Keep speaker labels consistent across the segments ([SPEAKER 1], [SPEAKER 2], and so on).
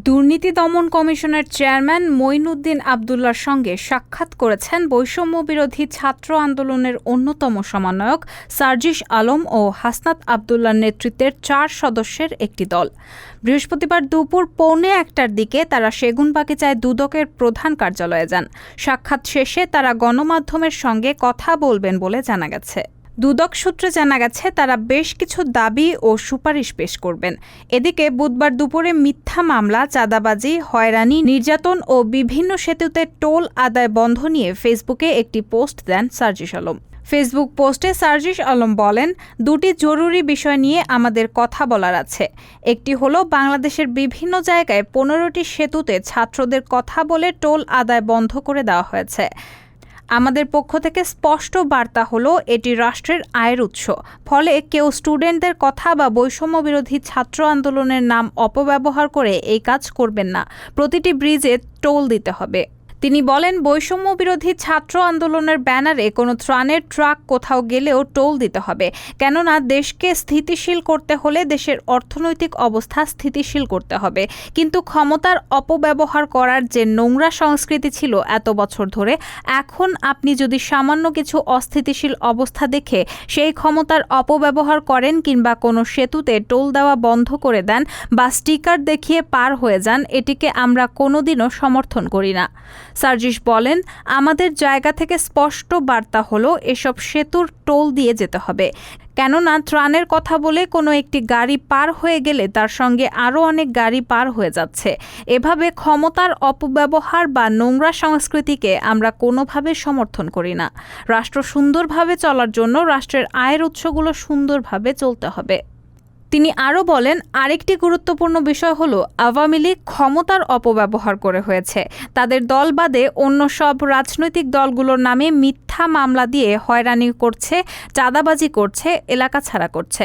[SPEAKER 1] দুর্নীতি দমন কমিশনের চেয়ারম্যান মঈনুদ্দিন আবদুল্লাহর সঙ্গে সাক্ষাৎ করেছেন বৈষম্যবিরোধী ছাত্র আন্দোলনের অন্যতম সমন্বয়ক সার্জিস আলম ও হাসনাত আবদুল্লাহর নেতৃত্বের ৪ সদস্যের একটি দল। বৃহস্পতিবার দুপুর ১:৩০টার দিকে তারা সেগুনবাগিচায় দুদকের প্রধান কার্যালয়ে যান। সাক্ষাৎ শেষে তারা গণমাধ্যমের সঙ্গে কথা বলবেন বলে জানা গেছে। দুদক সূত্রে জানা গেছে তারা বেশ কিছু দাবি ও সুপারিশ পেশ করবেন। এদিকে বুধবার দুপুরে মিথ্যা মামলা, চাঁদাবাজি, হয়রানি, নির্যাতন ও বিভিন্ন সেতুতে টোল আদায় বন্ধ নিয়ে ফেসবুকে একটি পোস্ট দেন সার্জিস আলম। ফেসবুক পোস্টে সার্জিস আলম বলেন, দুটি জরুরি বিষয় নিয়ে আমাদের কথা বলার আছে। একটি হলো বাংলাদেশের বিভিন্ন জায়গায় ১৫টি সেতুতে ছাত্রদের কথা বলে টোল আদায় বন্ধ করে দেওয়া হয়েছে। আমাদের পক্ষ থেকে স্পষ্ট বার্তা হলো এটি রাষ্ট্রের আয়ের উৎস। ফলে কেউ স্টুডেন্টদের কথা বা বৈষম্যবিরোধী ছাত্র আন্দোলনের নাম অপব্যবহার করে এই কাজ করবেন না। প্রতিটি ব্রিজে টোল দিতে হবে। তিনি বলেন, বৈষম্যবিরোধী ছাত্র আন্দোলনের ব্যানারে কোনো ত্রাণের ট্রাক কোথাও গেলেও টোল দিতে হবে। কেননা দেশকে স্থিতিশীল করতে হলে দেশের অর্থনৈতিক অবস্থা স্থিতিশীল করতে হবে। কিন্তু ক্ষমতার অপব্যবহার করার যে নোংরা সংস্কৃতি ছিল এত বছর ধরে, এখন আপনি যদি সামান্য কিছু অস্থিতিশীল অবস্থা দেখে সেই ক্ষমতার অপব্যবহার করেন কিংবা কোনো সেতুতে টোল দেওয়া বন্ধ করে দেন বা স্টিকার দেখিয়ে পার হয়ে যান, এটিকে আমরা কোনোদিনও সমর্থন করি না। সার্জিস বলেন, আমাদের জায়গা থেকে স্পষ্ট বার্তা হলো এসব সেতুর টোল দিয়ে যেতে হবে। কেননা ত্রাণের কথা বলে কোনো একটি গাড়ি পার হয়ে গেলে তার সঙ্গে আরও অনেক গাড়ি পার হয়ে যাচ্ছে। এভাবে ক্ষমতার অপব্যবহার বা নোংরা সংস্কৃতিকে আমরা কোনোভাবে সমর্থন করি না। রাষ্ট্র সুন্দরভাবে চলার জন্য রাষ্ট্রের আয়ের উৎসগুলো সুন্দরভাবে চলতে হবে। তিনি আরও বলেন, আরেকটি গুরুত্বপূর্ণ বিষয় হলো আওয়ামী লীগ ক্ষমতার অপব্যবহার করে হয়েছে। তাদের দল বাদে অন্য সব রাজনৈতিক দলগুলোর নামে মিথ্যা মামলা দিয়ে হয়রানি করছে, চাঁদাবাজি করছে, এলাকা ছাড়া করছে।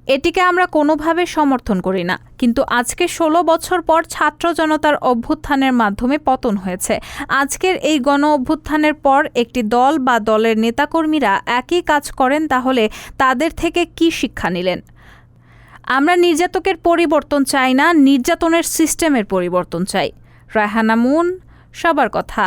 [SPEAKER 1] এটিকে আমরা কোনোভাবে সমর্থন করি না। কিন্তু আজকে ১৬ বছর পর ছাত্র জনতার অভ্যুত্থানের মাধ্যমে পতন হয়েছে। আজকের এই গণ অভ্যুত্থানের পর একটি দল বা দলের নেতাকর্মীরা একই কাজ করেন, তাহলে তাদের থেকে কি শিক্ষা নিলেন? আমরা নির্যাতকের পরিবর্তন চাই না, নির্যাতনের সিস্টেমের পরিবর্তন চাই। রায়হানা মুন, সবার কথা।